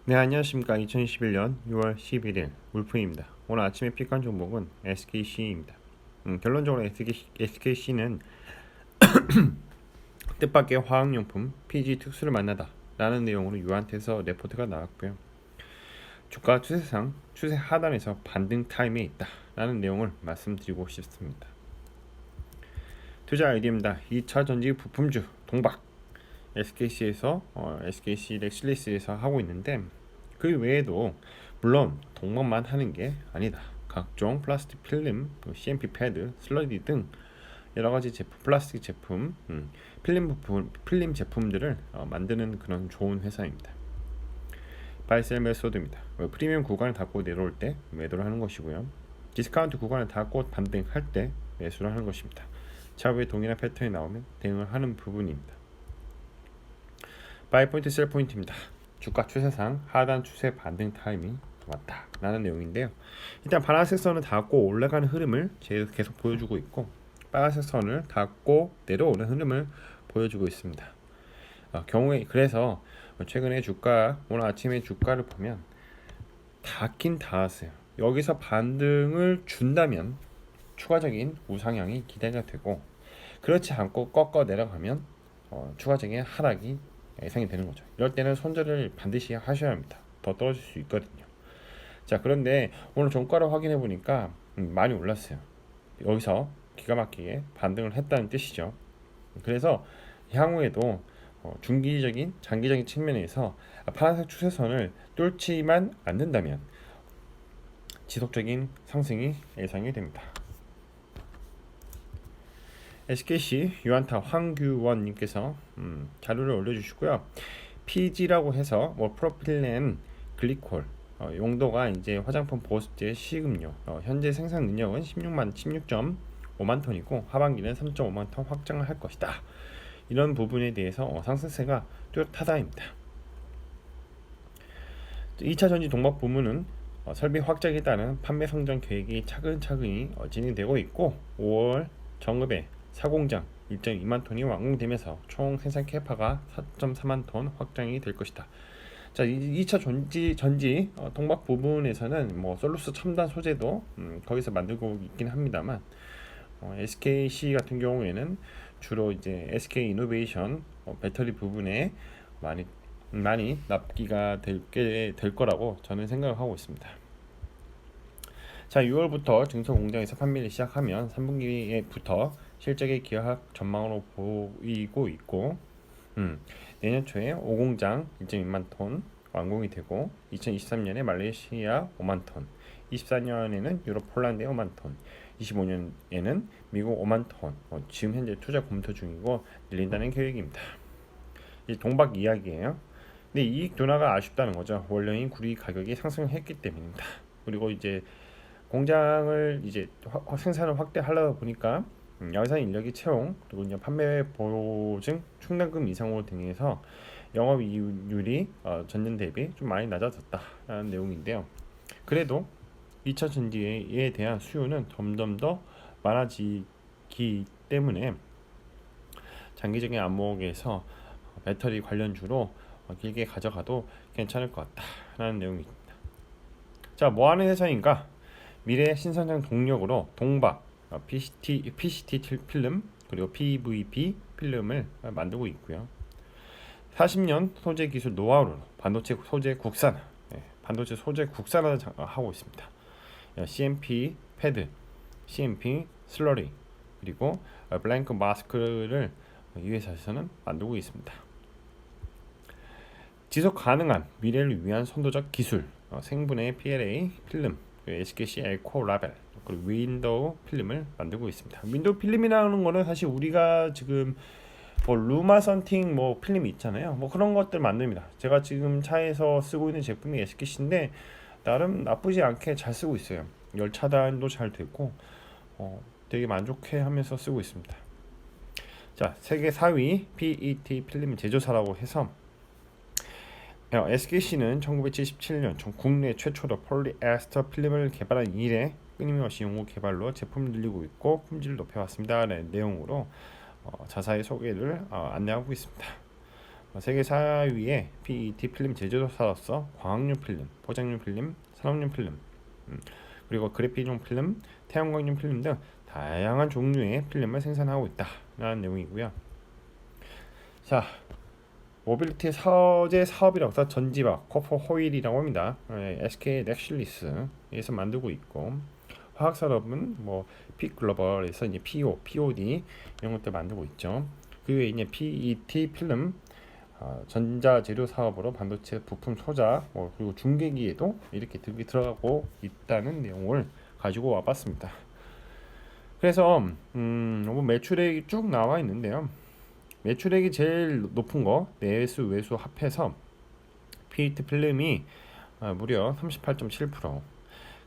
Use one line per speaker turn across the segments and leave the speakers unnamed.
네, 안녕하십니까. 2021년 6월 11일 울프입니다. 오늘 아침에 픽한 종목은 SKC입니다. 결론적으로 SKC는 뜻밖의 화학용품 PG 특수를 만나다 라는 내용으로 유한테서 레포트가 나왔고요. 주가 추세상 추세 하단에서 반등 타임에 있다 라는 내용을 말씀드리고 싶습니다. 투자 아이디어입니다. 2차 전지 부품주 동박 SKC에서 SKC 렉슬리스에서 하고 있는데, 그 외에도 물론 동박만 하는 게 아니다. 각종 플라스틱 필름, CMP 패드, 슬러리 등 여러 가지 제품, 플라스틱 제품, 필름 제품들을 만드는 그런 좋은 회사입니다. 바이셀 메소드입니다. 프리미엄 구간을 닫고 내려올 때 매도를 하는 것이고요. 디스카운트 구간을 닫고 반등할 때 매수를 하는 것입니다. 차후에 동일한 패턴이 나오면 대응을 하는 부분입니다. 바이 포인트, 셀 포인트입니다. 주가 추세상 하단 추세 반등 타임이 왔다 라는 내용인데요. 일단 파란색 선을 닫고 올라가는 흐름을 계속 보여주고 있고, 빨간색 선을 닫고 내려오는 흐름을 보여주고 있습니다. 경우에 그래서 최근에 오늘 아침에 주가를 보면 닿긴 닿았어요. 여기서 반등을 준다면 추가적인 우상향이 기대가 되고, 그렇지 않고 꺾어 내려가면 추가적인 하락이 예상이 되는 거죠. 이럴 때는 손절을 반드시 하셔야 합니다. 더 떨어질 수 있거든요. 자, 그런데 오늘 종가를 확인해 보니까 많이 올랐어요. 여기서 기가 막히게 반등을 했다는 뜻이죠. 그래서 향후에도 중기적인 장기적인 측면에서 파란색 추세선을 뚫지만 않는다면 지속적인 상승이 예상이 됩니다. SKC 유한타 황규원님께서 자료를 올려주시고요. PG라고 해서 프로필렌 글리콜, 용도가 이제 화장품 보습제 식음료, 현재 생산 능력은 16.5만 톤이고 하반기는 3.5만 톤 확장을 할 것이다. 이런 부분에 대해서 상승세가 뚜렷하다입니다. 2차 전지 동박 부문은 설비 확장에 따른 판매 성장 계획이 차근차근히 진행되고 있고, 5월 정읍에 사공장 1.2만 톤이 완공되면서 총 생산 캐파가 4.4만 톤 확장이 될 것이다. 자, 2차 전지 동박 부분에서는 솔루스 첨단 소재도 거기서 만들고 있긴 합니다만, SKC 같은 경우에는 주로 이제 SK 이노베이션 배터리 부분에 많이 납기가 될 거라고 저는 생각을 하고 있습니다. 자, 6월부터 증설 공장에서 판매를 시작하면 3분기에부터 실적의 기하학 전망으로 보이고 있고, 내년 초에 5공장 1.2만 톤 완공이 되고, 2023년에 말레이시아 5만 톤, 24년에는 유럽 폴란드에 5만 톤, 25년에는 미국 5만 톤, 지금 현재 투자 검토 중이고 늘린다는 계획입니다. 이 동박 이야기예요. 근데 이익 둔화가 아쉽다는 거죠. 원료인 구리 가격이 상승했기 때문입니다. 그리고 이제 공장을 이제 생산을 확대하려다 보니까 야외산 인력의 채용, 그리고 이제 판매 보증 충당금 이상으로 등해서 영업이익률이 전년 대비 좀 많이 낮아졌다라는 내용인데요. 그래도 2차 전지에 대한 수요는 점점 더 많아지기 때문에 장기적인 안목에서 배터리 관련주로 길게 가져가도 괜찮을 것 같다라는 내용입니다. 자, 뭐하는 회사인가? 미래 신성장 동력으로 동박, PCT 필름, 그리고 PVB 필름을 만들고 있고요. 40년 소재 기술 노하우로 반도체 소재 국산화 하고 있습니다. CMP 패드, CMP 슬러리, 그리고 블랭크 마스크를 이 회사에서는 만들고 있습니다. 지속 가능한 미래를 위한 선도적 기술, 생분해 PLA 필름, SKC 에코 라벨, 그리고 윈도우 필름을 만들고 있습니다. 윈도우 필름이라는 거는 사실 우리가 지금 루마 선팅 필름이 있잖아요. 그런 것들 만듭니다. 제가 지금 차에서 쓰고 있는 제품이 SKC인데 나름 나쁘지 않게 잘 쓰고 있어요. 열 차단도 잘 되고 되게 만족해하면서 쓰고 있습니다. 자, 세계 4위 PET 필름 제조사라고 해서 SKC는 1977년 국내 최초로 폴리에스터 필름을 개발한 이래 끊임없이 연구 개발로 제품을 늘리고 있고 품질을 높여왔습니다 라는 내용으로 자사의 소개를 안내하고 있습니다. 세계 4위의 PET 필름 제조사로서 광학용 필름, 포장용 필름, 산업용 필름, 그리고 그래픽용 필름, 태양광용 필름 등 다양한 종류의 필름을 생산하고 있다라는 내용이고요. 자, 모빌리티 서재 사업이라고 전지박, 코퍼 호일이라고 합니다. SK 넥실리스에서 만들고 있고, 화학 산업은 뭐 픽글로벌에서 이제 POD 이런 것들 만들고 있죠. 그 외에 이제 PET 필름 전자 재료 사업으로 반도체 부품 소자 그리고 중계기에도 이렇게 들어가고 있다는 내용을 가지고 와봤습니다. 그래서 매출액이 쭉 나와 있는데요. 매출액이 제일 높은 거 내수 외수 합해서 PET 필름이 무려 38.7%,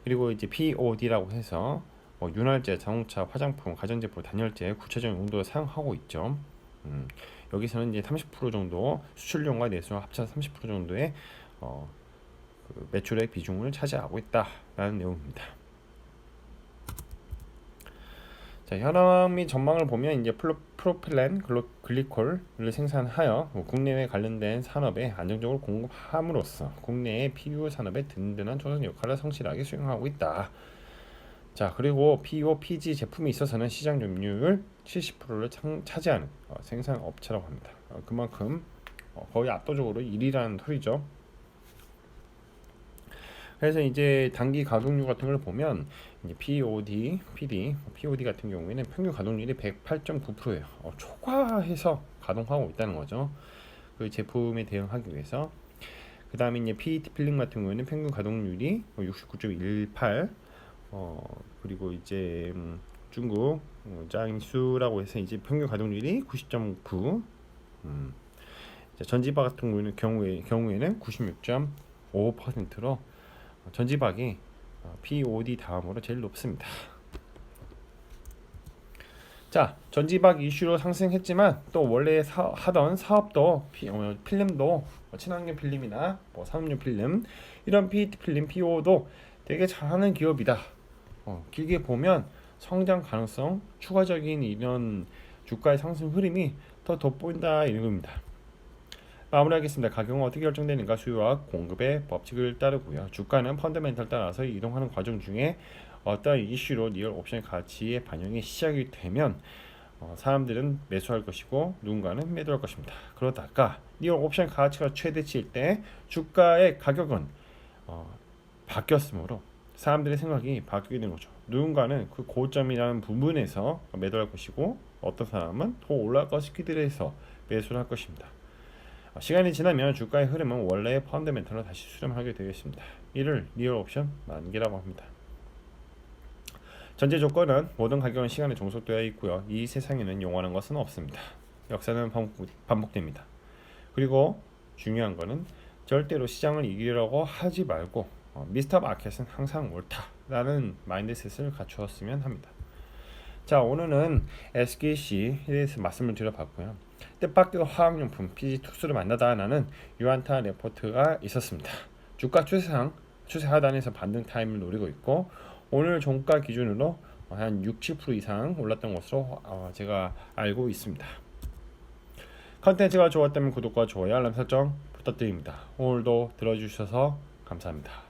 그리고 이제 POD라고 해서 윤활제, 자동차, 화장품, 가전제품, 단열재 구체적인 용도로 사용하고 있죠. 여기서는 이제 30% 정도 수출용과 내수용 합쳐서 30% 정도의 그 매출액 비중을 차지하고 있다라는 내용입니다. 자, 현황 및 전망을 보면 이제 프로필렌 글리콜을 생산하여 국내외 관련된 산업에 안정적으로 공급함으로써 국내의 PU 산업의 든든한 조선 역할을 성실하게 수행하고 있다. 자, 그리고 PO, PG 제품에 있어서는 시장 점유율 70%를 차지하는 생산 업체라고 합니다. 그만큼 거의 압도적으로 1위라는 소리죠. 그래서 이제 단기 가동률 같은 걸 보면 이제 POD 같은 경우에는 평균 가동률이 108.9%예요. 초과해서 가동하고 있다는 거죠. 그 제품에 대응하기 위해서. 그 다음에 이제 PET 필름 같은 경우에는 평균 가동률이 69.18. 그리고 이제 중국 장수라고 해서 이제 평균 가동률이 90.9. 전지박 같은 경우에는 96.5%로 전지박이 POD 다음으로 제일 높습니다. 자, 전지박 이슈로 상승했지만 또 원래 하던 사업도 필름도 친환경 필름이나 산업용 필름, 이런 PET 필름 PO도 되게 잘하는 기업이다. 길게 보면 성장 가능성, 추가적인 이런 주가의 상승 흐름이 더 돋보인다 이런 겁니다. 마무리하겠습니다. 가격은 어떻게 결정되는가? 수요와 공급의 법칙을 따르고요. 주가는 펀더멘털 따라서 이동하는 과정 중에 어떤 이슈로 리얼 옵션 가치의 반영이 시작이 되면 사람들은 매수할 것이고 누군가는 매도할 것입니다. 그러다가 리얼 옵션 가치가 최대치일 때 주가의 가격은 바뀌었으므로 사람들의 생각이 바뀌게 된 거죠. 누군가는 그 고점이라는 부분에서 매도할 것이고 어떤 사람은 더 올라갈 것을 기대해서 매수를 할 것입니다. 시간이 지나면 주가의 흐름은 원래의 펀더멘털로 다시 수렴하게 되겠습니다. 이를 리얼 옵션 만기라고 합니다. 전제 조건은 모든 가격은 시간에 종속되어 있고요. 이 세상에는 영원한 것은 없습니다. 역사는 반복됩니다. 그리고 중요한 것은 절대로 시장을 이기려고 하지 말고 미스터 마켓은 항상 옳다라는 마인드셋을 갖추었으면 합니다. 자, 오늘은 SKC에 대해서 말씀을 드려봤고요. 뜻밖의 화학용품 PG 특수를 만나다라는 유안타 레포트가 있었습니다. 주가 추세 하단에서 반등 타임을 노리고 있고 오늘 종가 기준으로 한 6-7% 이상 올랐던 것으로 제가 알고 있습니다. 컨텐츠가 좋았다면 구독과 좋아요, 알람 설정 부탁드립니다. 오늘도 들어주셔서 감사합니다.